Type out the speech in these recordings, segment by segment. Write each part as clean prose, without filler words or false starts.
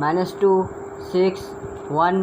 -2 6 1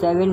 7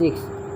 6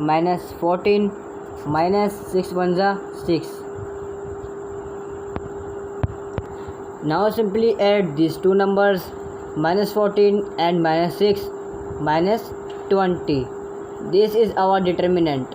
-14 -6 1 6۔ Now simply add these two numbers, -14 and -6 -20. This is our determinant.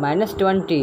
-20۔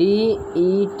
DET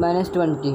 -20۔